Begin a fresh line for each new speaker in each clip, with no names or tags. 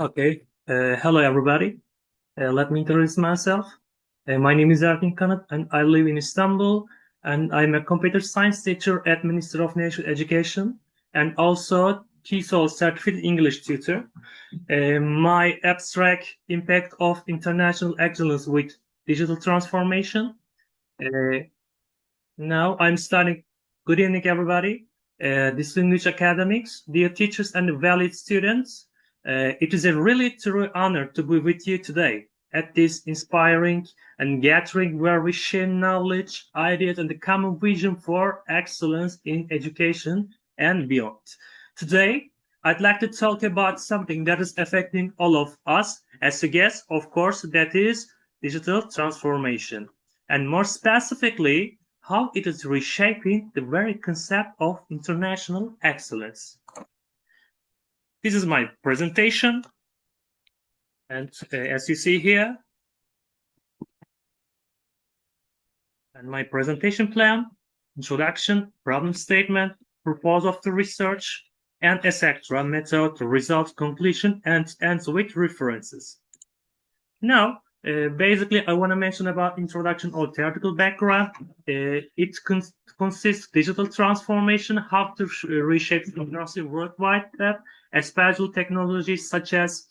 Okay. Hello, everybody. Let me introduce myself. My name is Ergin Kanit, and I live in Istanbul. And I'm a computer science teacher at Ministry of National Education, and also TESOL certified English tutor. My abstract impact of international excellence with digital transformation. Uh, Now I'm studying. Good evening, everybody. Distinguished academics, dear teachers, and valued students. It is a really true honor to be with you today at this inspiring and gathering where we share knowledge, ideas, and the common vision for excellence in education and beyond. Today, I'd like to talk about something that is affecting all of us as a guest, of course, that is digital transformation. And more specifically, how it is reshaping the very concept of international excellence. This is my presentation, and as you see here, and my presentation plan, introduction, problem statement, purpose of the research, and etc. method, result, conclusion, and ends with references. Now, basically, I want to mention about introduction or theoretical background. It consists digital transformation, how to reshape democracy worldwide, especially technologies such as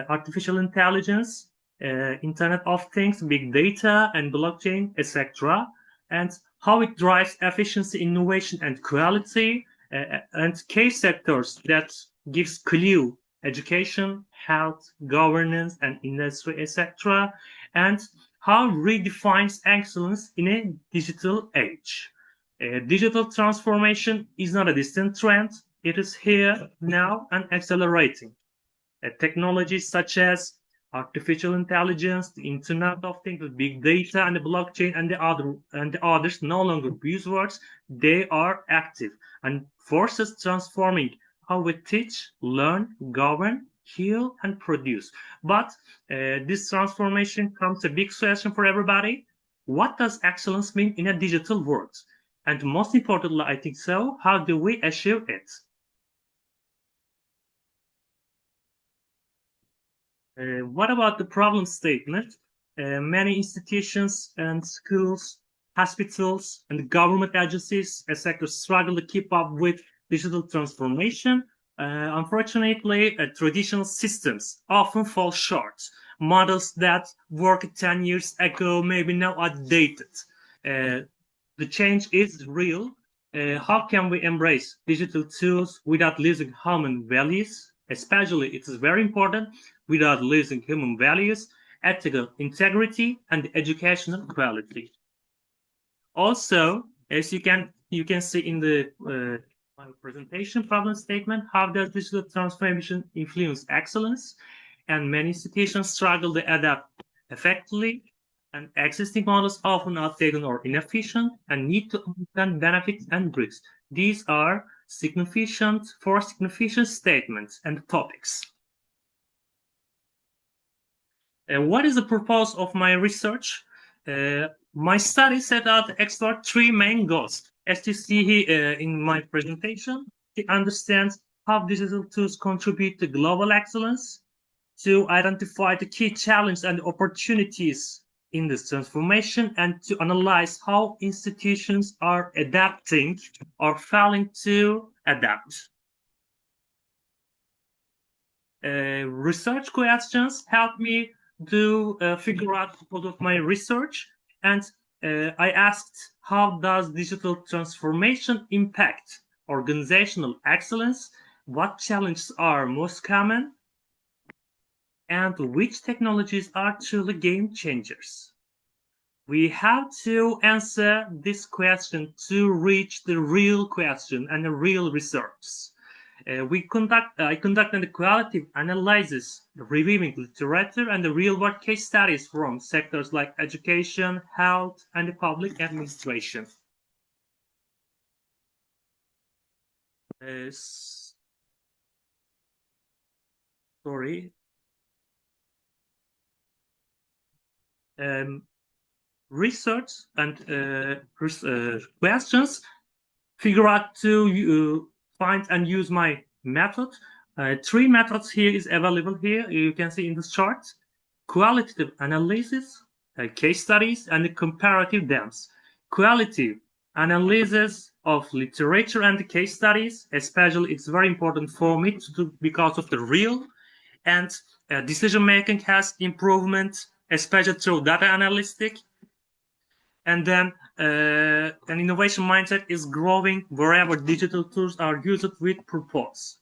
artificial intelligence, Internet of Things, big data, and blockchain, etc., and how it drives efficiency, innovation, and quality, and case sectors that gives clue education, health, governance, and industry, etc., and how redefines excellence in a digital age. Digital transformation is not a distant trend, it is here, now, and accelerating. Technologies such as artificial intelligence, the Internet of Things, the big data, and the blockchain, and the others no longer buzzwords. They are active and forces transforming how we teach, learn, govern, heal, and produce. But this transformation comes a big question for everybody. What does excellence mean in a digital world? And most importantly, I think so, how do we achieve it? What about the problem statement? Many institutions and schools, hospitals, and government agencies, etc., struggle to keep up with digital transformation. Unfortunately, traditional systems often fall short. Models that worked 10 years ago may be now outdated. The change is real. How can we embrace digital tools without losing human values? Especially, it is very important, without losing human values, ethical integrity, and educational quality. Also, as you can see in the my presentation problem statement, how does digital transformation influence excellence? And many institutions struggle to adapt effectively, and existing models often outdated or inefficient and need to understand benefits and risks. These are four significant statements and topics. What is the purpose of my research? My study set out to explore three main goals. As you see here in my presentation, to understand how digital tools contribute to global excellence, to identify the key challenges and opportunities in this transformation, and to analyze how institutions are adapting or failing to adapt. Research questions help me to figure out the purpose of my research, and I asked, how does digital transformation impact organizational excellence? What challenges are most common? And which technologies are truly game changers? We have to answer this question to reach the real question and the real research. I conducted a qualitative analysis, reviewing literature and the real-world case studies from sectors like education, health, and the public administration. Sorry. Research and questions figure out to find and use my method Three methods here is available here. You can see in this chart: qualitative analysis, case studies, and the comparative dams. Qualitative analysis of literature and the case studies, especially it's very important for me to do because of the real and decision making has improvement, especially through data analytics. And then an innovation mindset is growing wherever digital tools are used with purpose.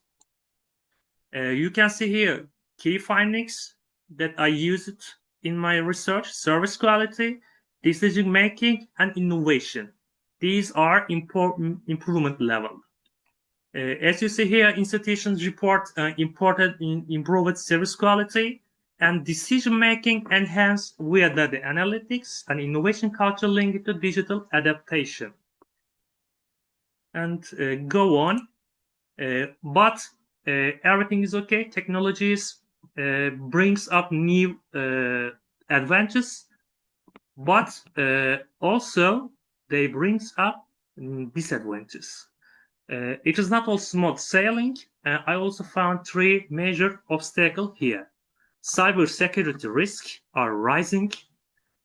You can see here key findings that I used in my research: service quality, decision making, and innovation. These are important improvement level. As you see here, institutions report improved service quality and decision making enhanced via data analytics and innovation culture linked to digital adaptation. And go on. But everything is okay. Technologies brings up new advantages, but also they brings up disadvantages. It is not all smooth sailing. I also found three major obstacles here. Cybersecurity risks are rising,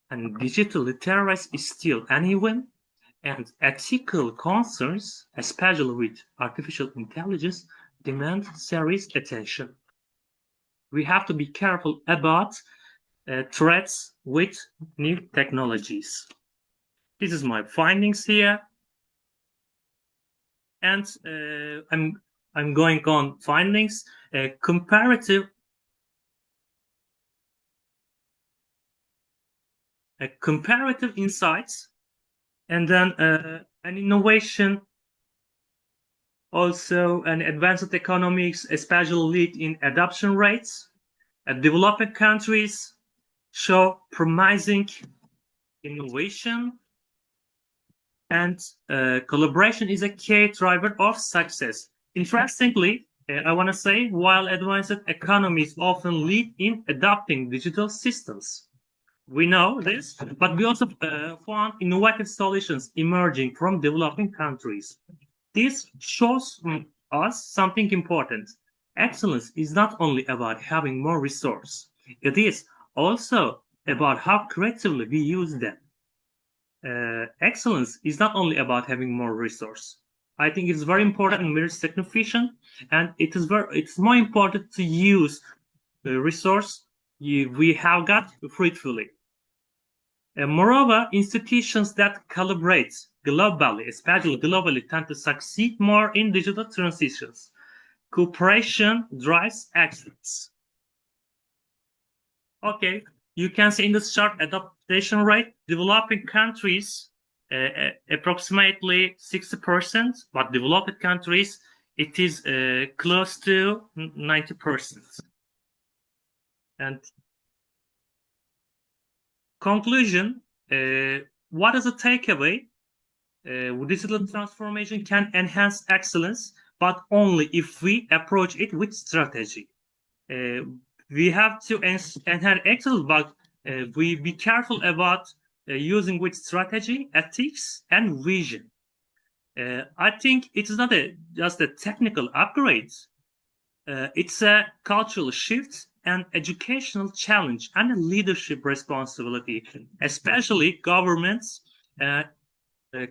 and digital literacy is still uneven, and ethical concerns, especially with artificial intelligence, demand serious attention. We have to be careful about threats with new technologies. This is my findings here. And I'm going on findings. Comparative insights, and then an innovation, also an advanced economics, especially lead in adoption rates. Developing countries show promising innovation, and collaboration is a key driver of success. Interestingly, I want to say, while advanced economies often lead in adopting digital systems, we know this, but we also found innovative solutions emerging from developing countries. This shows us something important. Excellence is not only about having more resources, it is also about how creatively we use them. Excellence is not only about having more resource. I think it's very important in very significant, and it's more important to use the resource we have got fruitfully. Moreover, institutions that collaborate globally, especially globally, tend to succeed more in digital transitions. Cooperation drives excellence. Okay, you can see in this chart adaptation rate. Developing countries approximately 60%, but developed countries it is close to 90%. And conclusion, what is the takeaway? Digital transformation can enhance excellence, but only if we approach it with strategy. We have to enhance excellence, but we be careful about using with strategy, ethics, and vision. I think it's not just a technical upgrade. It's a cultural shift, an educational challenge, and a leadership responsibility. Especially governments,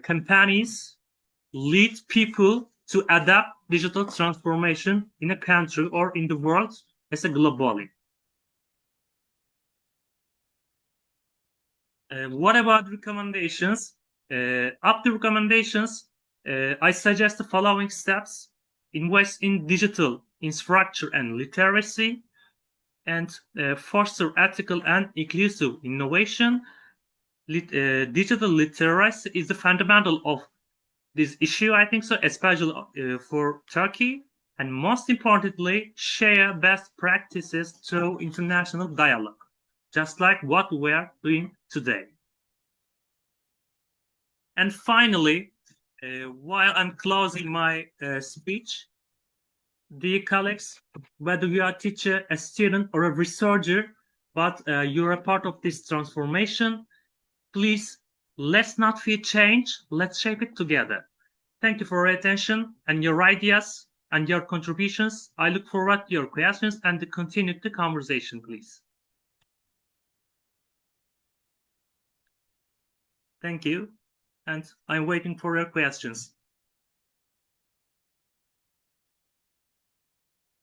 companies lead people to adapt digital transformation in a country or in the world as a globally. What about recommendations? After recommendations, I suggest the following steps: invest in digital infrastructure and literacy, and foster ethical and inclusive innovation. Digital literacy is the fundamental of this issue, I think so, especially for Turkey. And most importantly, share best practices through international dialogue, just like what we are doing today. And finally, while I'm closing my speech, dear colleagues, whether you are a teacher, a student, or a researcher, but you're a part of this transformation, please, let's not fear change. Let's shape it together. Thank you for your attention and your ideas. and your contributions. I look forward to your questions and to continue the conversation, please. Thank you, and I'm waiting for your questions.